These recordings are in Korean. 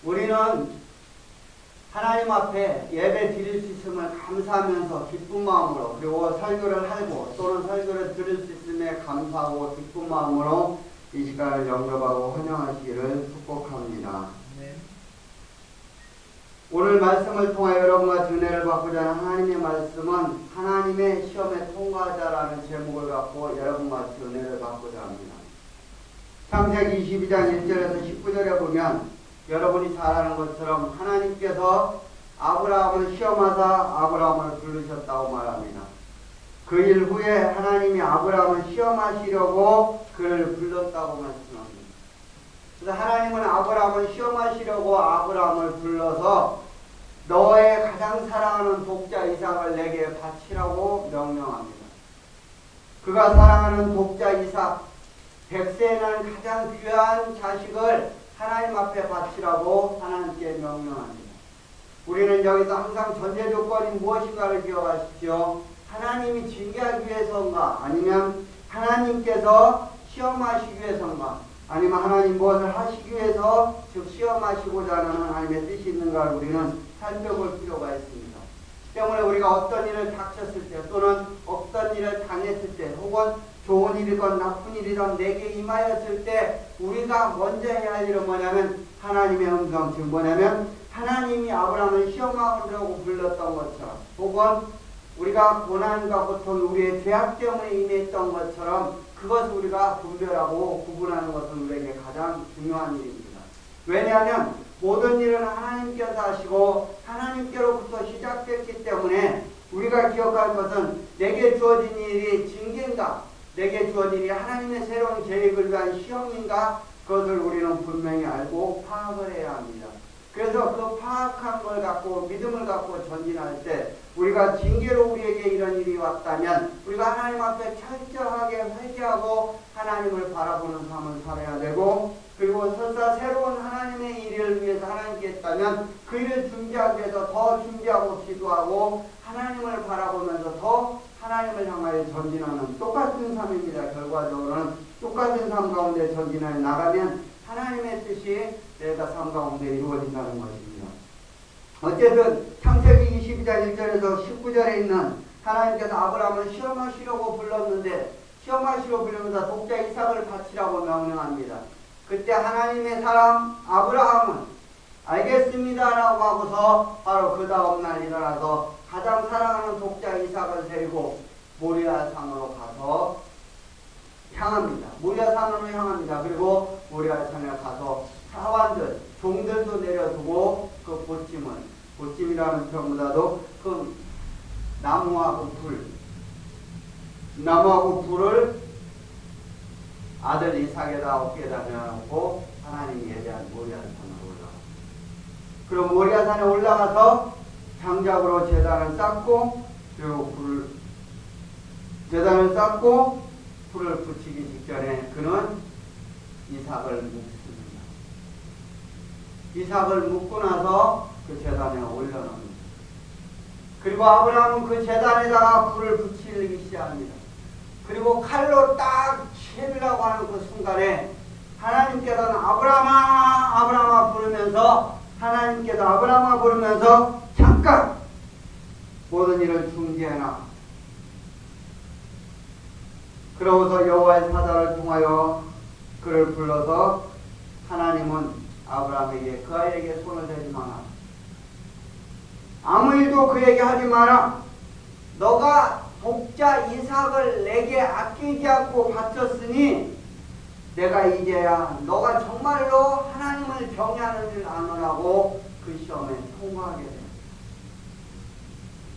우리는 하나님 앞에 예배 드릴 수 있음을 감사하면서 기쁜 마음으로, 그리고 설교를 하고 또는 설교를 들을 수 있음에 감사하고 기쁜 마음으로 이 시간을 영접하고 환영하시기를 축복합니다. 네. 오늘 말씀을 통하여 여러분과 은혜를 받고자 하는 하나님의 말씀은 하나님의 시험에 통과하자라는 제목을 갖고 여러분과 은혜를 받고자 합니다. 창세기 22장 1절에서 19절에 보면 여러분이 잘 아는 것처럼 하나님께서 아브라함을 시험하사 아브라함을 부르셨다고 말합니다. 그 일 후에 하나님이 아브라함을 시험하시려고 그를 불렀다고 말씀합니다. 그래서 하나님은 아브라함을 시험하시려고 아브라함을 불러서 너의 가장 사랑하는 독자 이삭을 내게 바치라고 명령합니다. 그가 사랑하는 독자 이삭, 100세에 난 가장 귀한 자식을 하나님 앞에 바치라고 하나님께 명령합니다. 우리는 여기서 항상 전제 조건이 무엇인가를 기억하십시오. 하나님이 징계하기 위해서인가, 아니면 하나님께서 시험하시기 위해서인가, 아니면 하나님 무엇을 하시기 위해서 즉 시험하시고자 하는 하나님의 뜻이 있는가를 우리는 살펴볼 필요가 있습니다. 때문에 우리가 어떤 일을 닥쳤을 때 또는 어떤 일을 당했을 때 혹은 좋은 일이건 나쁜 일이건 내게 임하였을 때 우리가 먼저 해야 할 일은 뭐냐면 하나님의 음성, 즉 뭐냐면 하나님이 아브라함을 시험하려고 불렀던 것처럼, 혹은 우리가 고난과 고통, 우리의 죄악 때문에 임했던 것처럼 그것을 우리가 분별하고 구분하는 것은 우리에게 가장 중요한 일입니다. 왜냐하면 모든 일은 하나님께서 하시고 하나님께로부터 시작됐기 때문에 우리가 기억할 것은 내게 주어진 일이 징계인가, 내게 주어진 일이 하나님의 새로운 계획을 위한 시험인가, 그것을 우리는 분명히 알고 파악을 해야 합니다. 그래서 그 파악한 걸 갖고 믿음을 갖고 전진할 때 우리가 징계로 우리에게 이런 일이 왔다면 우리가 하나님 앞에 철저하게 회개하고 하나님을 바라보는 삶을 살아야 되고, 그리고 설사 새로운 하나님의 일을 위해서 하나님께 했다면 그 일을 준비하기 위해서 더 준비하고 기도하고 하나님을 바라보면서 더 하나님을 향하여 전진하는 똑같은 삶입니다. 결과적으로는 똑같은 삶 가운데 전진하여 나가면 하나님의 뜻이 내가 삶 가운데 이루어진다는 것입니다. 어쨌든 창세기 22장 1절에서 19절에 있는 하나님께서 아브라함을 시험하시려고 불렀는데 시험하시려고 부르면서 독자 이삭을 바치라고 명령합니다. 그때 하나님의 사람 아브라함은 알겠습니다 라고 하고서 바로 그 다음날 일어나서 가장 사랑하는 독자 이삭을 데리고 모리아 산으로 가서 향합니다. 모리아 산으로 향합니다. 그리고 모리아 산에 가서 사환들, 종들도 내려두고 그 보찜이라는 표현보다도 그 나무하고 불을 아들 이삭에다 어깨에다 내려놓고 하나님이 예배한 모리아 산으로 올라갑니다. 그럼 모리아 산에 올라가서 장작으로 제단을 쌓고, 그리고 제단을 쌓고 불을 붙이기 직전에 그는 이삭을 묻습니다. 이삭을 묻고 나서 그 제단에 올려놓습니다. 그리고 아브라함은 그 제단에다가 불을 붙이기 시작합니다. 그리고 칼로 딱 채비라고 하는 그 순간에 하나님께서는 아브라함아 아브라함아 부르면서, 하나님께서 아브라함아 부르면서 잠깐 모든 일을 중지해놔. 그러고서 여호와의 사자를 통하여 그를 불러서 하나님은 아브라함에게 그 아이에게 손을 대지 마라. 아무 일도 그에게 하지 마라. 너가 독자 이삭을 내게 아끼지 않고 바쳤으니 내가 이제야 너가 정말로 하나님을 경외하는 줄 아노라고 그 시험에 통과하게 됩니다.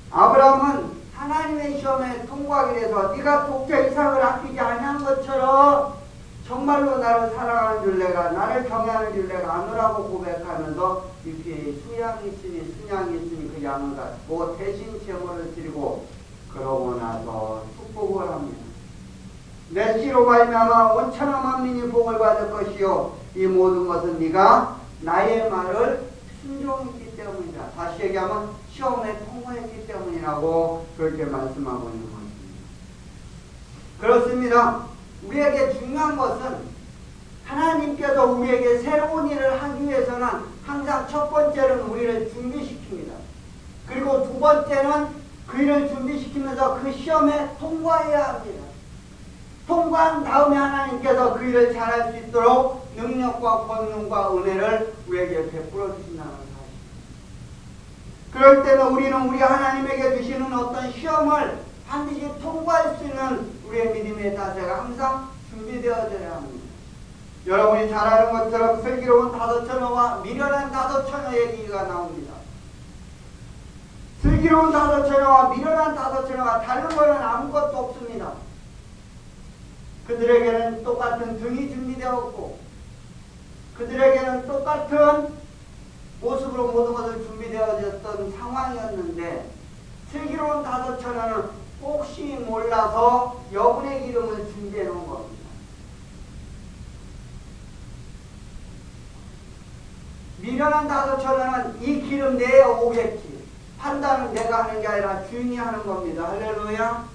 아브라함은 하나님의 시험에 통과하게 돼서 네가 독자 이삭을 아끼지 아니한 것처럼 정말로 나를 사랑하는 줄 내가, 나를 경외하는 줄 내가 아노라고 고백하면서 이 뒤에 수양이 있으니 순양이 있으니 그 양을 가지고 대신 제물을 드리고 그러고 나서 축복을 합니다. 내 씨로 말미암아 온천한 만민이 복을 받을 것이요 이 모든 것은 네가 나의 말을 순종했기 때문이다. 다시 얘기하면 시험에 통과했기 때문이라고 그렇게 말씀하고 있는 것입니다. 그렇습니다. 우리에게 중요한 것은 하나님께서 우리에게 새로운 일을 하기 위해 위해서는 항상 첫 번째는 우리를 준비시킵니다. 그리고 두 번째는 그 일을 준비시키면서 그 시험에 통과해야 합니다. 통과한 다음에 하나님께서 그 일을 잘할 수 있도록 능력과 권능과 은혜를 우리에게 베풀어 주신다는 사실. 그럴 때는 우리는 우리 하나님에게 주시는 어떤 시험을 반드시 통과할 수 있는 우리의 믿음의 자세가 항상 준비되어져야 합니다. 여러분이 잘 아는 것처럼 슬기로운 다섯 처녀와 미련한 다섯 처녀 얘기가 나옵니다. 슬기로운 다섯 처녀와 미련한 다섯 처녀가 다른 것은 아무것도 없습니다. 그들에게는 똑같은 등이 준비되었고 그들에게는 똑같은 모습으로 모든 것을 준비되어졌던 상황이었는데 슬기로운 다섯 처녀는 혹시 몰라서 여분의 기름을 준비해 놓은 겁니다. 미련한 다섯 처녀는 이 기름 내에 오겠지. 판단은 내가 하는 게 아니라 주인이 하는 겁니다. 할렐루야.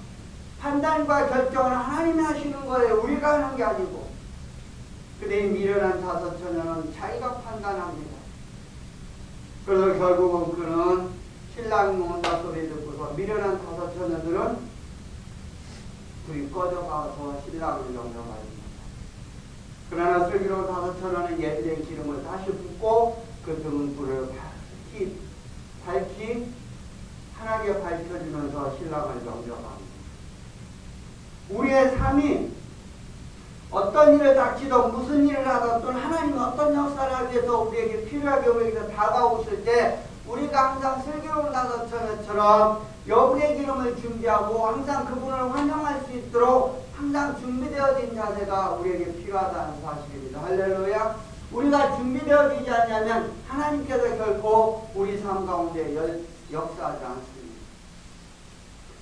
판단과 결정은 하나님이 하시는 거예요. 우리가 하는 게 아니고. 근데 이 미련한 다섯 처녀는 자기가 판단합니다. 그래서 결국은 그는 신랑이 온다 소리 듣고서 미련한 다섯 처녀들은 불이 꺼져가서 신랑을 영접합니다. 그러나 슬기로운 다섯 처녀는 예비된 기름을 다시 붓고 그 등은 불을 밝히 환하게 밝혀주면서 신랑을 영접합니다. 우리의 삶이 어떤 일을 닥치든 무슨 일을 하든 하나님이 어떤 역사를 하기 위해서 우리에게 필요하게 우리에게 다가오실 때 우리가 항상 슬기로운 다섯 처녀처럼 여분의 기름을 준비하고 항상 그분을 환영할 수 있도록 항상 준비되어진 자세가 우리에게 필요하다는 사실입니다. 할렐루야. 우리가 준비되어지지 않냐면 하나님께서 결코 우리 삶 가운데 역사하지 않습니다.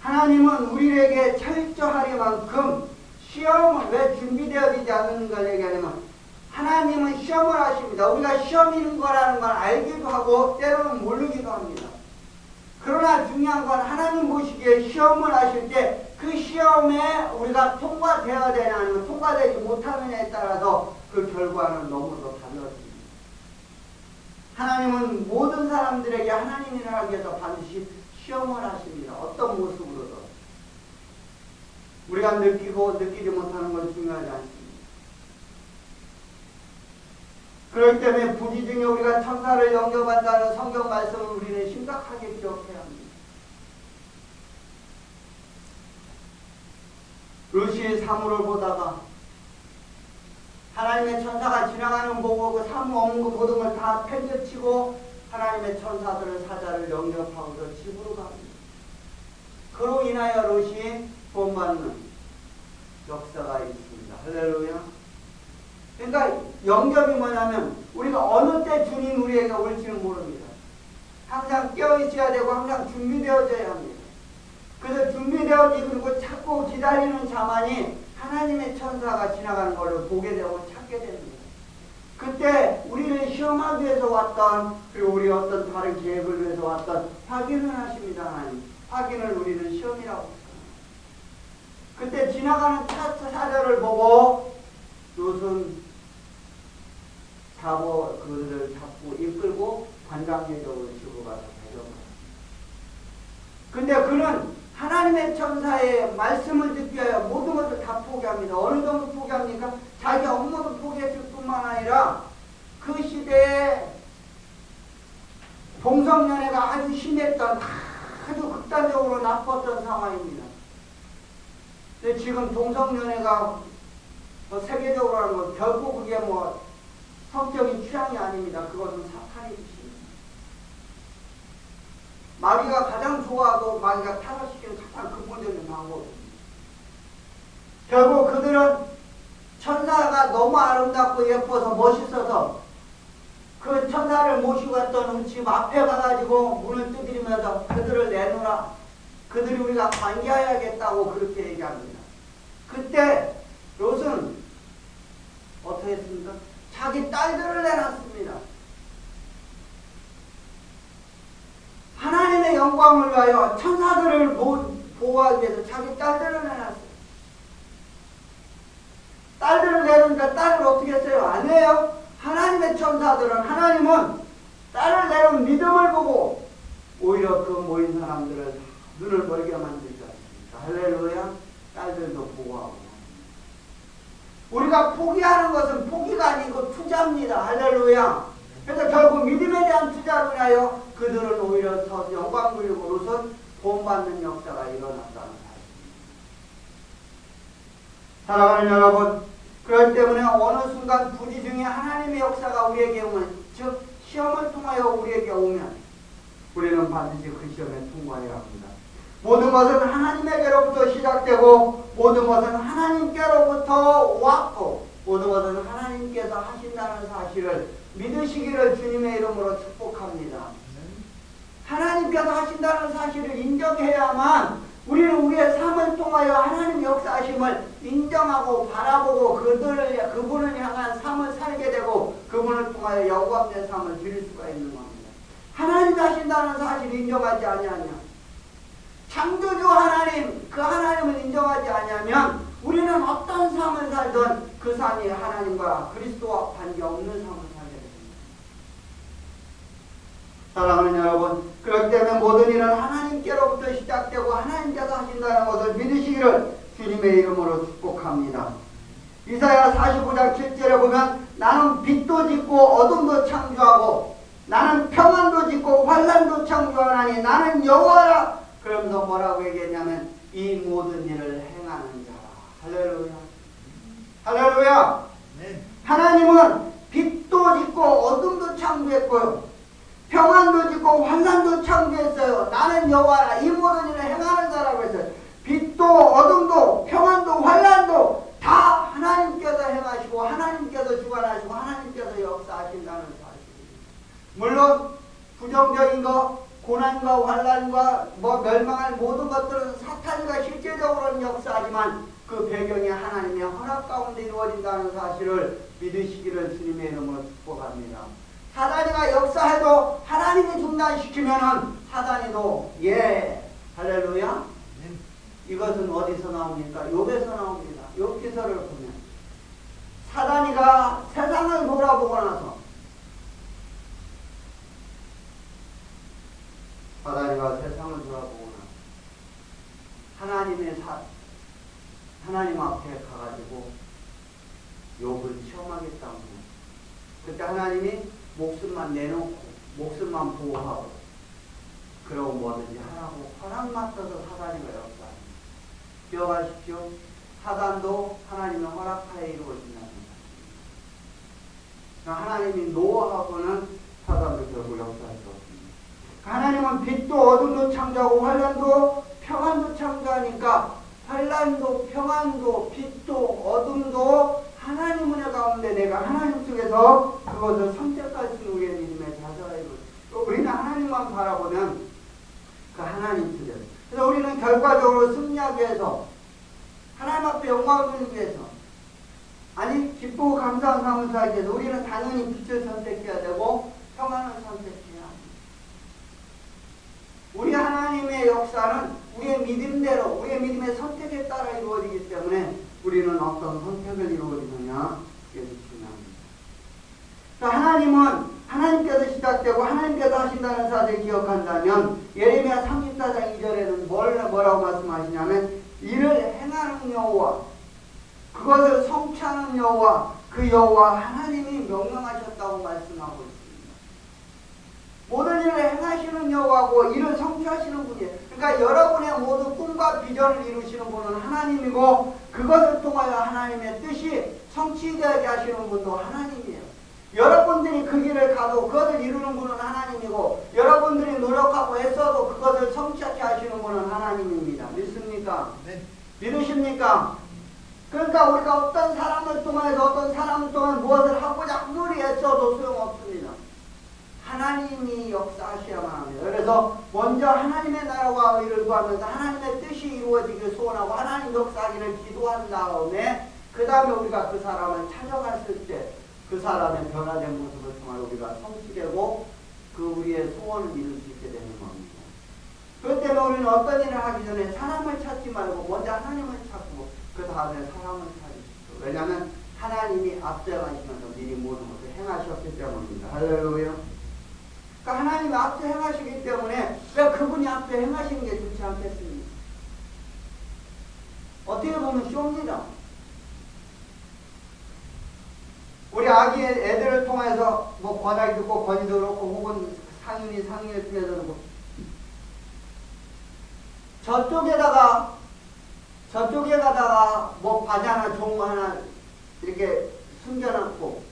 하나님은 우리에게 철저하리만큼 시험은 왜 준비되어지지 않는가 얘기하냐면 하나님은 시험을 하십니다. 우리가 시험인 거라는 걸 알기도 하고 때로는 모르기도 합니다. 그러나 중요한 건 하나님 보시기에 시험을 하실 때 그 시험에 우리가 통과되어야 되냐 아니면 통과되지 못하느냐에 따라서 그 결과는 너무도 달라집니다. 하나님은 모든 사람들에게 하나님 일을 하기 위해서 반드시 시험을 하십니다. 어떤 모습으로든. 우리가 느끼고 느끼지 못하는 건 중요하지 않습니다. 그렇기 때문에 부지 중에 우리가 천사를 영접한다는 성경 말씀을 우리는 심각하게 기억해야 합니다. 루시의 사무를 보다가 하나님의 천사가 지나가는 보고 그 사무 없는 거 모든 걸 다 팽개치고 하나님의 천사들을 사자를 영접하고서 집으로 갑니다. 그로 인하여 롯이 본받는 역사가 있습니다. 할렐루야. 그러니까 영접이 뭐냐면 우리가 어느 때 주님 우리에게 올지는 모릅니다. 항상 깨어있어야 되고 항상 준비되어져야 합니다. 그래서 준비되어지고 그리고 찾고 기다리는 자만이 하나님의 천사가 지나가는 것을 보게 되고 찾게 됩니다. 그때 우리를 시험하기 위해서 왔던 그리고 우리 어떤 다른 계획을 위해서 왔던 확인을 하십니다. 하나님. 확인을 우리는 시험이라고 합니다. 그때 지나가는 사자를 보고 롯은 그들을 잡고 이끌고 관광객으로 집으로 가서 데려가요. 근데 그는 하나님의 천사의 말씀을 듣기 위하여 모든 것을 다 포기합니다. 어느 정도 포기합니까? 자기 업무도 포기했을 뿐만 아니라 그 시대에 동성연애가 아주 심했던 아주 극단적으로 나빴던 상황입니다. 근데 지금 동성연애가 세계적으로 하는 건 결코 그게 성적인 취향이 아닙니다. 그것은 사탄의 짓입니다. 마귀가 가장 좋아하고 마귀가 타락시키는 가장 근본적인 방법입니다. 결국 그들은 천사가 너무 아름답고 예뻐서 멋있어서 그 천사를 모시고 갔던 집 앞에 가가지고 문을 두드리면서 그들을 내놓으라. 그들이 우리가 관계해야겠다고 그렇게 얘기합니다. 그때 롯은 어떻게 했습니까? 자기 딸들을 내놨습니다. 하나님의 영광을 위하여 천사들을 보호하기 위해서 자기 딸들을 내놨어요. 딸들을 내놓으니까 딸을 어떻게 했어요? 안 해요? 하나님의 천사들은 하나님은 딸을 내놓은 믿음을 보고 오히려 그 모인 사람들을 눈을 멀게 만들지 않습니까? 할렐루야. 딸들도 보고하고. 우리가 포기하는 것은 포기가 아니고 투자입니다. 할렐루야. 그래서 결국 믿음에 대한 투자로 인하여 그들은 오히려 더 영광 누리고로선 본받는 역사가 일어났다는 사실입니다. 사랑하는 여러분, 그렇기 때문에 어느 순간 부지 중에 하나님의 역사가 우리에게 오면, 즉 시험을 통하여 우리에게 오면 우리는 반드시 그 시험에 통과해야 합니다. 모든 것은 하나님에게로부터 시작되고 모든 것은 하나님께로부터 왔고 모든 것은 하나님께서 하신다는 사실을 믿으시기를 주님의 이름으로 축복합니다. 하나님께서 하신다는 사실을 인정해야만 우리는 우리의 삶을 통하여 하나님의 역사하심을 인정하고 바라보고 그분을 향한 삶을 살게 되고 그분을 통하여 영광된 삶을 드릴 수가 있는 겁니다. 하나님이 하신다는 사실을 인정하지 아니하냐, 창조주 하나님, 그 하나님을 인정하지 아니하면 우리는 어떤 삶을 살든 그 삶이 하나님과 그리스도와 관계없는 삶을 살게 됩니다. 사랑하는 여러분, 그렇기 때문에 모든 일은 하나님께로부터 시작되고 하나님께서 하신다는 것을 믿으시기를 주님의 이름으로 축복합니다. 이사야 45장 7절에 보면 나는 빛도 짓고 어둠도 창조하고 나는 평안도 짓고 환난도 창조하나니 나는 여호와라. 그러면서 뭐라고 얘기했냐면 이 모든 일을 행하는 자라. 할렐루야. 할렐루야. 네. 하나님은 빛도 짓고 어둠도 창조했고요, 평안도 짓고 환난도 창조했어요. 나는 여호와라. 이 모든 일을 행하는 자라고 했어요. 빛도 어둠도 평안도 환난도 다 하나님께서 행하시고 하나님께서 주관하시고 하나님께서 역사하신다는 사실입니다. 물론 부정적인 것, 고난과 환난과 멸망할 모든 것들은 사탄과 실제적으로는 역사하지만 그 배경이 하나님의 허락 가운데 이루어진다는 사실을 믿으시기를 주님의 이름으로 축복합니다. 사단이가 역사해도 하나님이 중단시키면은 사단이도 할렐루야. 이것은 어디서 나옵니까? 욥에서 나옵니다. 욥 기서를 보면 사단이가 세상을 돌아보고 나서 사단이가 세상을 돌아보고 나서 하나님 앞에 가가지고 욥을 시험하겠다고. 그때 하나님이 목숨만 내놓고 목숨만 보호하고 그러고 뭐든지 하라고 허락 맡아서 사단이가 역사합니다. 기억하십시오. 사단도 하나님의 허락하에 이루어진다는 것입니다. 하나님이 노하고는 사단도 결국 역사할 수 없습니다. 하나님은 빛도 어둠도 창조하고 환난도 평안도 창조하니까 환난도 평안도 빛도 어둠도 하나님 은혜 가운데 내가 하나님 속에서 그것을 선택할 수 있는 우리의 믿음의 자세가 이루어집니다. 우리는 하나님만 바라보면 그 하나님 속에서, 그래서 우리는 결과적으로 승리하기 위해서 하나님 앞에 영광을 드리기 위해서, 아니 기쁘고 감사한 삶을 살기 위해서 우리는 당연히 빛을 선택해야 되고 평안을 선택해야 합니다. 우리 하나님의 역사는 우리의 믿음대로 우리의 믿음의 선택에 따라 이루어지기 때문에 우리는 어떤 선택을 이루어지느냐, 이게 중요합니다. 하나님은 하나님께서 시작되고 하나님께서 하신다는 사실을 기억한다면 예레미야 34장 2절에는 뭐라고 말씀하시냐면 이를 행하는 여호와, 그것을 성취하는 여호와, 그 여호와 하나님이 명령하셨다고 말씀하고 있습니다. 모든 일을 행하시는 여호와고 일을 성취하시는 분이에요. 그러니까 여러분의 모든 꿈과 비전을 이루시는 분은 하나님이고 그것을 통하여 하나님의 뜻이 성취되게 하시는 분도 하나님이에요. 여러분들이 그 길을 가도 그것을 이루는 분은 하나님이고 여러분들이 노력하고 애써도 그것을 성취하게 하시는 분은 하나님입니다. 믿습니까? 네. 믿으십니까? 그러니까 우리가 어떤 사람을 통해 무엇을 하고자 아무리 애써도 소용없습니다. 하나님이 역사하셔야만 합니다. 그래서 먼저 하나님의 나라와 의를 구하면서 하나님의 뜻이 이루어지기를 소원하고 하나님 역사하기를 기도한 다음에 그 다음에 우리가 그 사람을 찾아갔을 때 그 사람의 변화된 모습을 통하여 우리가 성취되고 그 우리의 소원을 이룰 수 있게 되는 겁니다. 그렇기 때문에 우리는 어떤 일을 하기 전에 사람을 찾지 말고 먼저 하나님을 찾고 그 다음에 사람을 찾으십시오. 왜냐하면 하나님이 앞서가시면서 미리 모든 것을 행하셨기 때문입니다. 할렐루야. 그러니까 하나님이 앞서 행하시기 때문에 왜 그분이 앞서 행하시는 게 좋지 않겠습니까? 어떻게 보면 쇼입니다. 우리 아기 애들을 통해서 뭐 권하기 듣고 권위도 그렇고 혹은 상인을 통해서 그렇고 저쪽에다가 뭐 과자나 종거 하나 이렇게 숨겨놓고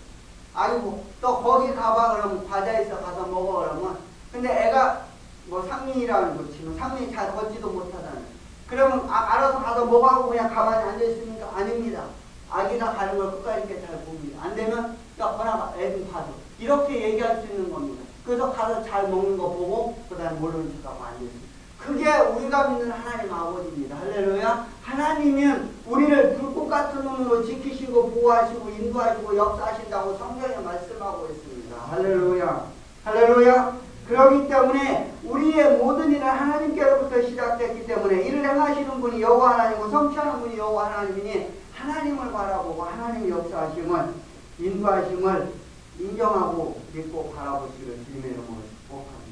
아이고 또 거기 가봐 그러면 과자 있어 가서 먹어 그러면 근데 애가 뭐 상민이라는 거 치면 상민이 잘 걷지도 못하잖아요. 그러면 알아서 가서 먹어하고 그냥 가만히 앉아있습니까? 아닙니다. 아기가 가는 걸 끝까지 이렇게 잘 봅니다. 안 되면 야 권아가 애좀 봐줘. 이렇게 얘기할 수 있는 겁니다. 그래서 가서 잘 먹는 거 보고 그 다음에 모르는 척하고 앉아있습니다. 그게 우리가 믿는 하나님 아버지입니다. 할렐루야. 하나님은 우리를 불꽃 같은 눈으로 지키시고 보호하시고 인도하시고 역사하신다고 성경에 말씀하고 있습니다. 할렐루야. 할렐루야. 그렇기 때문에 우리의 모든 일은 하나님께로부터 시작됐기 때문에 이를 행하시는 분이 여호와 하나님이고 성취하는 분이 여호와 하나님이니 하나님을 바라보고 하나님의 역사하심을 인도하심을 인정하고 믿고 바라보시기를 주님의 이름으로 축복합니다.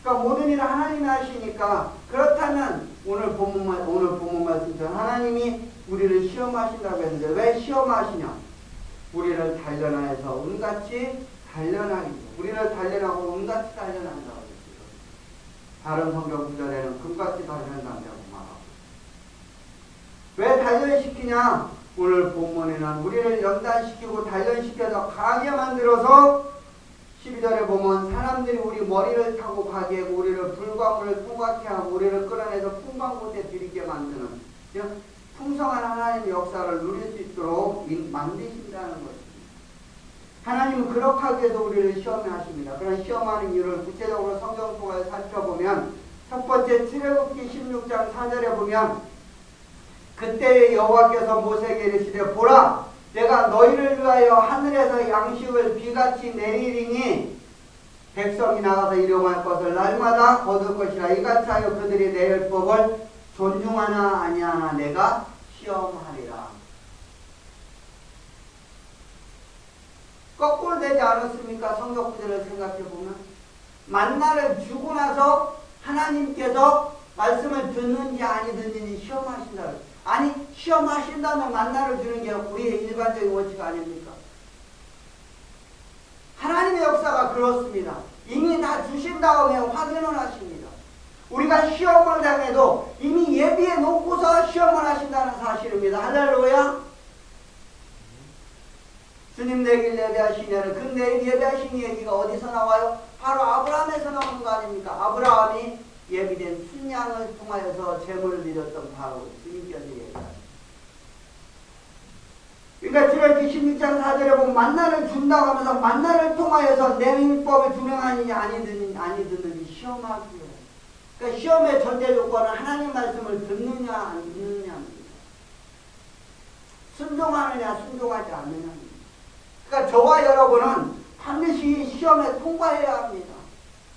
그러니까 모든 일을 하나님이 하시니까 그렇다면 오늘 본문 말씀처럼 하나님이 우리를 시험하신다고 했는데 왜 시험하시냐? 우리를 단련하여서 은같이 단련하기. 우리를 단련하고 은같이 단련한다고 했어요. 다른 성경 구절에는 금같이 단련한다고 말하고. 왜 단련시키냐? 오늘 본문에는 우리를 연단시키고 단련시켜서 강하게 만들어서 12절에 보면 사람들이 우리 머리를 타고 가게 하고 우리를 불과물을 통과케 하고 우리를 끌어내서 풍광곳에 들이게 만드는 풍성한 하나님의 역사를 누릴 수 있도록 만드신다는 것입니다. 하나님은 그렇게 하기 위해서 우리를 시험해 하십니다. 그런 시험하는 이유를 구체적으로 성경 속에 살펴보면 첫 번째 출애굽기 16장 4절에 보면 그때의 여호와께서 모세에게 이르시되 보라 내가 너희를 위하여 하늘에서 양식을 비같이 내리리니 백성이 나가서 일용할 것을 날마다 거둘 것이라 이같이 하여 그들이 내 율법을 존중하나 아니하나 내가 시험하리라. 거꾸로 되지 않았습니까? 성경 구절을 생각해보면 만나를 주고 나서 하나님께서 말씀을 듣는지 아니 듣는지 시험하신다. 아니 시험하신다면 만나를 주는 게 우리의 일반적인 원칙 아닙니까? 하나님의 역사가 그렇습니다. 이미 다 주신 다음에 확인을 하십니다. 우리가 시험을 당해도 이미 예비해 놓고서 시험을 하신다는 사실입니다. 할렐루야. 주님 내길 예배하시냐는 그 내일 예배하신 얘기가 어디서 나와요? 바로 아브라함에서 나오는 거 아닙니까? 아브라함이 예비된 순양을 통하여서 제물을 드렸던 바로 주님께서 얘기하십니다. 그러니까 출애굽기 16장 4절에 보면 만나를 준다고 하면서 만나를 통하여서 내 율법을 준행하느냐 아니 듣는지 시험하기 위해. 그러니까 시험의 전제 조건은 하나님 말씀을 듣느냐 안 듣느냐입니다. 순종하느냐 순종하지 않느냐입니다. 그러니까 저와 여러분은 반드시 시험에 통과해야 합니다.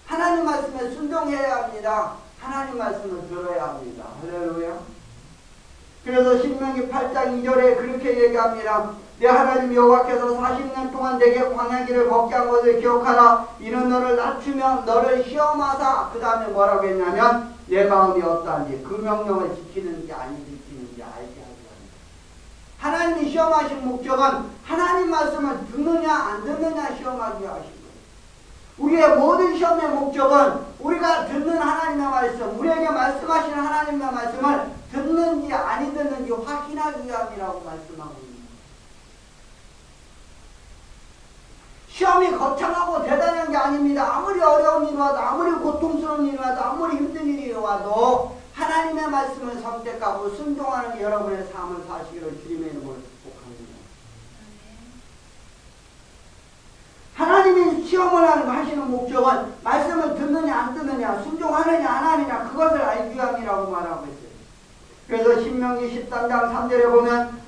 하나님 말씀에 순종해야 합니다. 하나님 말씀을 들어야 합니다. 할렐루야. 그래서 신명기 8장 2절에 그렇게 얘기합니다. 내 하나님 여호와께서 40년 동안 내게 광야길을 걷게 한 것을 기억하라. 이는 너를 낮추며 너를 시험하사 그 다음에 뭐라고 했냐면 내 마음이 어떠한지 그 명령을 지키는지 아니 지키는지 알게 하게 합니다. 하나님이 시험하신 목적은 하나님 말씀을 듣느냐 안 듣느냐 시험하기 위해 하신 거예요. 우리의 모든 시험의 목적은 우리가 듣는 하나님의 말씀, 우리에게 말씀하시는 하나님의 말씀을 듣는지 아니 듣는지 확인하기 위함이라고 말씀하고 있습니다. 시험이 거창하고 대단한 게 아닙니다. 아무리 어려운 일이 와도 아무리 고통스러운 일이 와도 아무리 힘든 일이 와도 하나님의 말씀을 선택하고 순종하는 여러분의 삶을 사시기를 주님의 이름으로 축복합니다. 하나님이 시험을 하시는 목적은 말씀을 듣느냐 안 듣느냐 순종하느냐 안 하느냐 그것을 알기 위함이라고 말하고 있어요. 그래서 신명기 13장 3절에 보면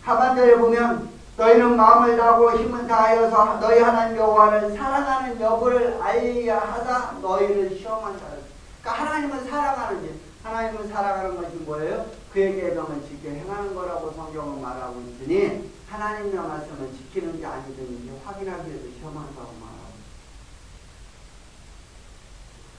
하반절에 보면 너희는 마음을 다하고 힘을 다하여서 너희 하나님 여호와를 사랑하는 여부를 알리야 하사 너희를 시험한다. 그러니까 하나님을 사랑하는지 하나님을 사랑하는 것이 뭐예요? 그의 계명을 지켜 행하는 거라고 성경은 말하고 있으니 하나님의 말씀을 지키는지 아니든지 확인하기 위해서 시험한다고 말하고 있습니다.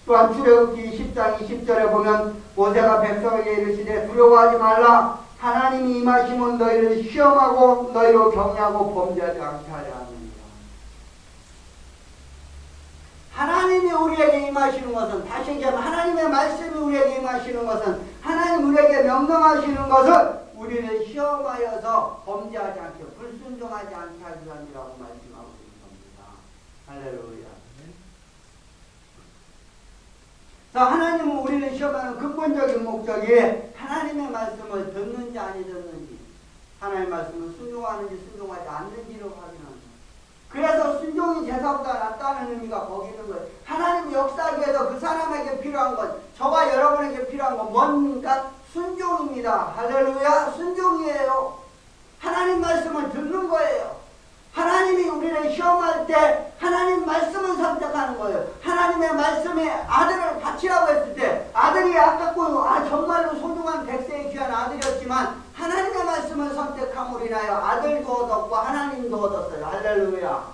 또한 출애굽기 10장 20절에 보면 모세가 백성에게 이르시되 두려워하지 말라. 하나님이 임하시면 너희를 시험하고 너희로 경외하고 범죄하지 않게 하려 하느니라. 하나님이 우리에게 임하시는 것은, 다시 얘기하면 하나님의 말씀이 우리에게 임하시는 것은, 하나님 우리에게 명령하시는 것은 우리를 시험하여서 범죄하지 않게, 불순종하지 않게 하기 위함이라고 말씀하고 있는 겁니다. 할렐루야. 자, 하나님은 우리를 시험하는 근본적인 목적이 하나님의 말씀을 듣는지 아니 듣는지, 하나님의 말씀을 순종하는지 순종하지 않는지를 확인합니다. 그래서 순종이 제사보다 낫다는 의미가 거기 있는 거예요. 하나님 역사하기 위해서 그 사람에게 필요한 것, 저와 여러분에게 필요한 건 뭡니까? 순종입니다. 할렐루야. 순종이에요. 하나님 말씀을 듣는 거예요. 하나님이 우리를 시험할 때 하나님 말씀을 선택하는 거예요. 하나님의 말씀에 아들을 바치라고 했을 때 아들이 아깝고 정말로 소중한 백세의 귀한 아들이었지만 하나님의 말씀을 선택함으로 인하여 아들도 얻었고 하나님도 얻었어요. 할렐루야.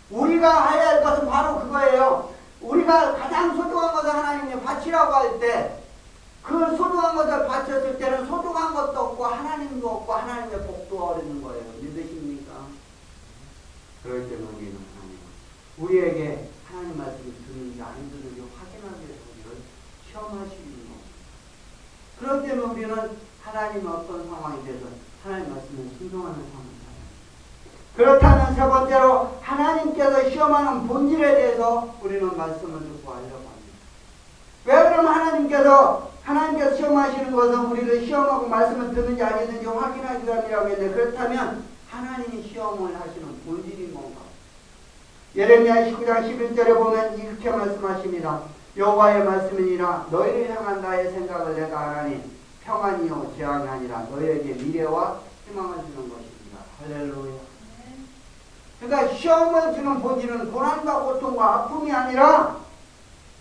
우리가 해야 할 것은 바로 그거예요. 우리가 가장 소중한 것을 하나님이 바치라고 할 때 그 소중한 것을 바쳤을 때는 소중한 것도 없고 하나님도 없고 하나님의 복도 얻는 거예요. 믿으십니까? 그럴 때는 우리는 우리에게 하나님 말씀이 듣는지 안 듣는지 확인하기 위해서 우리를 시험하시는 겁니다. 그럴 때는 우리는 하나님의 어떤 상황이 돼서 하나님 말씀을 순종하는 삶을 살아요. 그렇다면 세 번째로 하나님께서 시험하는 본질에 대해서 우리는 말씀을 듣고 알려고 합니다. 왜 그러면 하나님께서 시험하시는 것은 우리를 시험하고 말씀을 듣는지 아니든지 확인하기 위함이라고 했는데, 그렇다면 하나님이 시험을 하시는 본질이 뭔가? 예레미야 19장 11절에 보면 이렇게 말씀하십니다. 여호와의 말씀이니라 너희를 향한 나의 생각을 내가 알아니 평안이요 재앙이 아니라 너희에게 미래와 희망을 주는 것입니다. 할렐루야. 그러니까 시험을 주는 본질은 고난과 고통과 아픔이 아니라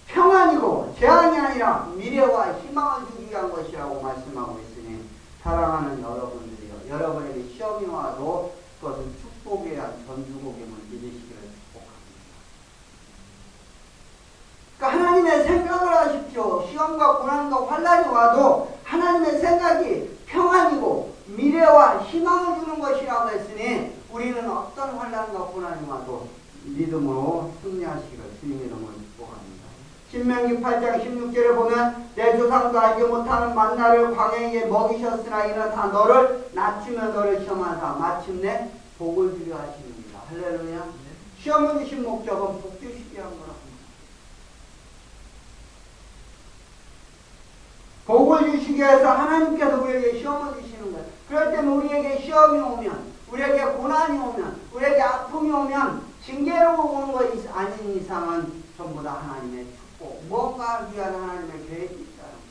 평안이고 재앙이 아니라 미래와 희망을 주기 위한 것이라고 말씀하고 있으니 사랑하는 여러분들이요, 여러분에게 시험이 와도 그것은 축복에 대한 전주곡임을 믿으시기를 축복합니다. 그러니까 하나님의 생각을 하십시오. 시험과 고난과 환난이 와도 하나님의 생각이 평안이고 미래와 희망을 주는 것이라고 했으니 우리는 어떤 환난과 고난이 와도 믿음으로 승리하시기를 주님의 이름으로 축복합니다. 신명기 8장 16절에 보면 내 조상도 알지 못하는 만나를 광야에 먹이셨으나 이는 다 너를 낮추며 너를 시험하사 마침내 복을 주려 하십니다. 할렐루야. 시험을 주신 목적은 복 주시기 위한 거라. 복을 주시기 위해서 하나님께서 우리에게 시험을 주시는 거예요. 그럴 때는 우리에게 시험이 오면, 우리에게 고난이 오면, 우리에게 아픔이 오면 징계로 오는 것이 아닌 이상은 전부 다 하나님의 축복, 무언가 위한 하나님의 계획이 있다는 거예요.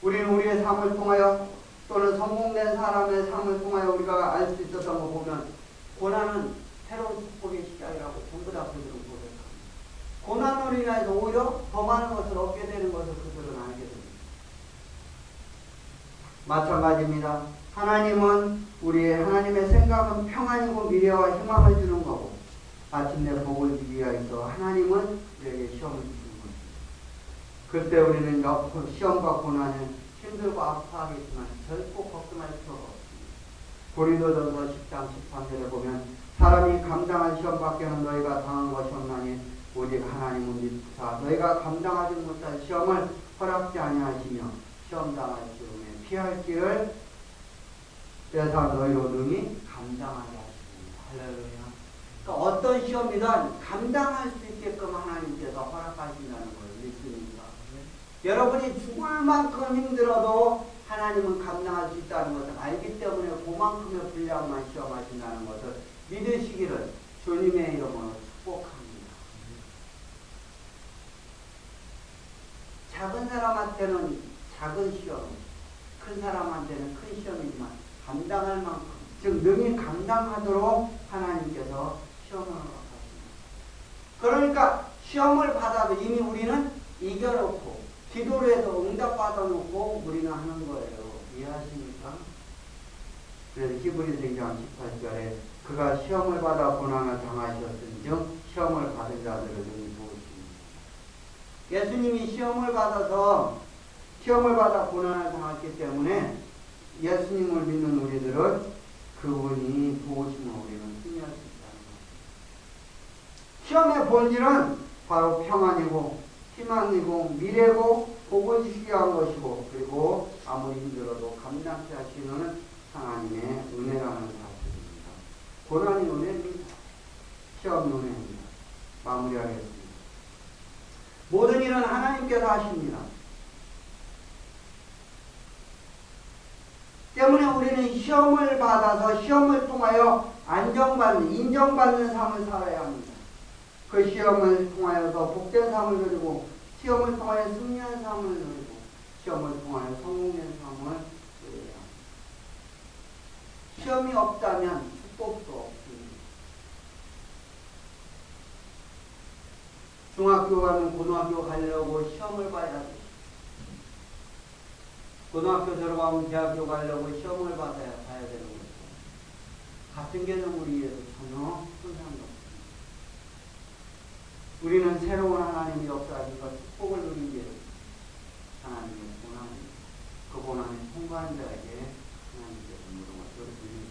우리는 우리의 삶을 통하여 또는 성공된 사람의 삶을 통하여 우리가 알 수 있었던 거 보면 고난은 새로운 축복의 시작이라고 전부 다 그들은 고백합니다. 고난으로 인해서 오히려 더 많은 것을 얻게 되는 것을 그들은 알게 됩니다. 마찬가지입니다. 하나님은 하나님의 생각은 평안이고 미래와 희망을 주는 거고 마침내 복을 주기 위해서 하나님은 우리에게 시험을 주는 것입니다. 그때 우리는 시험과 고난을 힘들고 아파하겠지만 결코 걱정할 필요가 없습니다. 고린도전서 10장 13절에 보면 사람이 감당한 시험 밖에는 너희가 당한 것이 없나니 오직 하나님은 믿사 너희가 감당하지 못할 시험을 허락지 아니하시며 시험 당할 시험에 피할 길을 빼사 너희로 능히 감당하게 하십니다. 할렐루야. 그러니까 어떤 시험이든 감당할 수 있게끔 하나님께서 허락하신다는 걸 믿습니다. 여러분이 죽을 만큼 힘들어도 하나님은 감당할 수 있다는 것을 알기 때문에 그만큼의 분량만 시험하신다는 것을 믿으시기를 주님의 이름으로 축복합니다. 작은 사람한테는 작은 시험, 큰 사람한테는 큰 시험이지만 감당할 만큼, 즉 능히 감당하도록 하나님께서 시험을 허락하십니다. 그러니까 시험을 받아도 이미 우리는 이겨놓고 기도를 해서 응답받아 놓고 우리는 하는 거예요. 이해하십니까? 그래서 히브리서 2장 18절에 그가 시험을 받아 고난을 당하셨은즉 시험을 받은 자들을 능히 도우십니다. 예수님이 시험을 받아 고난을 당했기 때문에 예수님을 믿는 우리들은 그분이 도우심을 우리는 승리할 수 있다는 것. 시험의 본질은 바로 평안이고 희망이고 미래고 복을 주시기 위한 것이고 그리고 아무리 힘들어도 감당케 하시는 하나님의 은혜라는 사실입니다. 고난이 은혜입니다. 시험이 은혜입니다. 마무리하겠습니다. 모든 일은 하나님께서 하십니다. 때문에 우리는 시험을 받아서 시험을 통하여 인정받는 삶을 살아야 합니다. 그 시험을 통하여서 복된 삶을 누리고 시험을 통하여 승리한 삶을 누리고 시험을 통하여 성공된 삶을 누려야 합니다. 시험이 없다면 축복도 없습니다. 중학교 가면 고등학교 가려고 시험을 봐야 돼. 고등학교 들어가면 대학교 가려고 시험을 봐야 되는 거죠. 같은 개념으로 이해해서 전혀 손상이 없습니다. 우리는 새로운 하나님의 역사하시고 축복을 누리기 위해 하나님의 고난입니다. 그 고난을 통과한 자에게 하나님께서 모든 것을 누리십니다.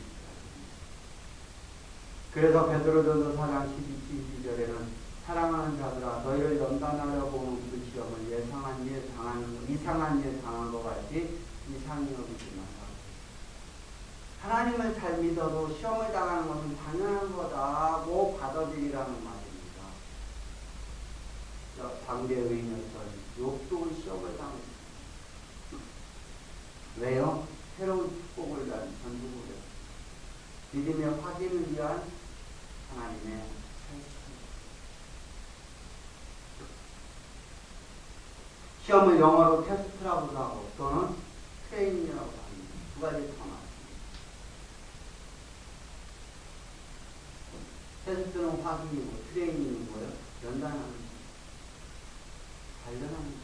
그래서 베드로전서 4장 12절에는 사랑하는 자들아 너희를 연단하려 보는 그 시험을 이상한 일 당한 것 같이 이상히 여기지 마라. 하나님을 잘 믿어도 시험을 당하는 것은 당연한 거다고 받아들이라는 말입니다. 당대 의인이었던 욥도 시험을 당했습니다. 왜요? 새로운 축복을 위한 전주를 믿음의 확인을 위한 하나님의 시험을 영어로 테스트라고도 하고 또는 트레이닝이라고 합니다. 두 가지 다 맞습니다. 테스트는 확인이고 트레이닝은 뭐예요? 연단하는 거예요. 단련하는 거예요.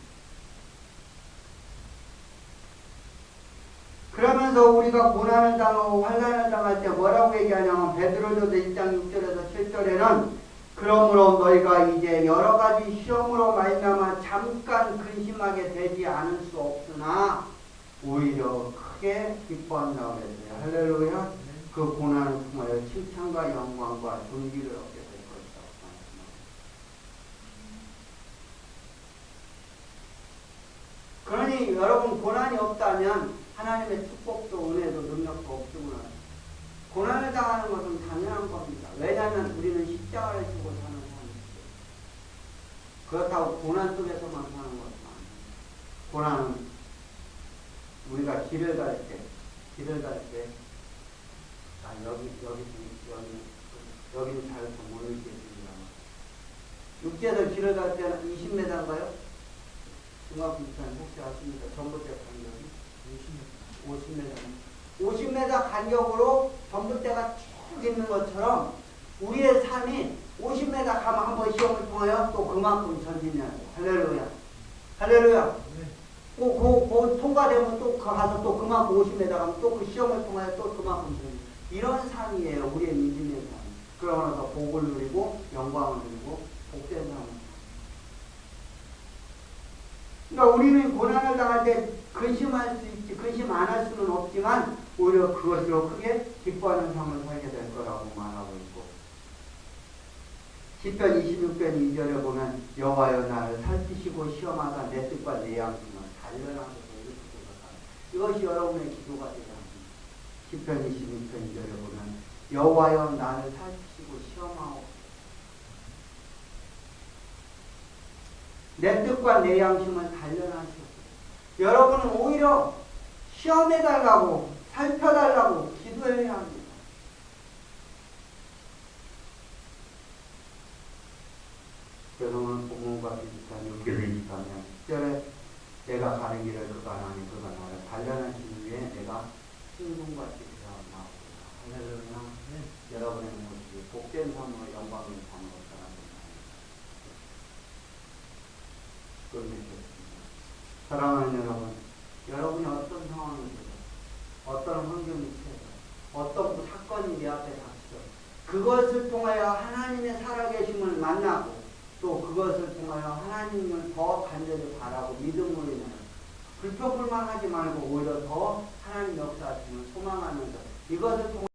그러면서 우리가 고난을 당하고 환난을 당할 때 뭐라고 얘기하냐면 베드로전서 1장 6절에서 7절에는 그러므로 너희가 이제 여러 가지 시험으로 말미암아 잠깐 근심하게 되지 않을 수 없으나 오히려 크게 기뻐한다고 했어요. 할렐루야. 그 고난을 통하여 칭찬과 영광과 존귀를 얻게 될 것이라고 말씀합니다. 그러니 여러분 고난이 없다면 하나님의 축복도 은혜도 능력도 없으므로 고난을 당하는 것은 당연한 겁니다. 왜냐하면 우리는 십자가를 지고 사는 사람이죠. 그렇다고 고난 속에서만 사는 것은 아닙니다. 고난은 우리가 길을 갈 때, 여기는 잘 모르겠습니다. 육지에서 길을 갈 때는 20m인가요? 중학교부터는 혹시 아십니까? 전봇대 간격이 50m. 50m 간격으로 전봇대가 쭉 있는 것처럼 우리의 삶이 50m 가면 한번 시험을 통하여 또 그만큼 전진해야 돼요. 할렐루야. 할렐루야. 그 통과되면 또 가서 또 그만큼 50m 가면 또 그 시험을 통하여 또 그만큼 전진. 이런 삶이에요. 우리의 믿음의 삶. 그러고 나서 복을 누리고 영광을 누리고 복된 삶을. 그러니까 우리는 고난을 당할 때 근심할 수 있지, 근심 안 할 수는 없지만 오히려 그것으로 크게 기뻐하는 삶을 살게 될 거라고 말하고 있고 시편 26편 2절에 보면 여호와여 나를 살피시고 시험하사 내 뜻과 내 양심을 단련하소서 이것이 여러분의 기도가 되지 않습니다. 시편 26편 2절에 보면 여호와여 나를 살피시고 시험하옵소서 내 뜻과 내 양심을 단련하시옵소서. 여러분은 오히려 시험해달라고 살펴달라고 기도해야 합니다. 그래서 오늘 본문과 비슷한 6절을 기하면 10절에 내가 가는 길을 그가 나니 그가 나를 단련하시기 위해 내가 신분같이 되어나오리라. 할렐루야. 여러분의 모습이 복된 삶으로 영광을 담는 것처럼 끝내겠습니다. 사랑하는 여러분, 여러분이 어떤 상황이세요? 어떤 환경이 있어요? 어떤 사건이 내 앞에 닥쳐? 그것을 통하여 하나님의 살아계심을 만나고 또 그것을 통하여 하나님을 더 간절히 바라고 믿음으로 인하여 불평불만하지 말고 오히려 더 하나님 역사하심을 소망하면서 이것을 통하여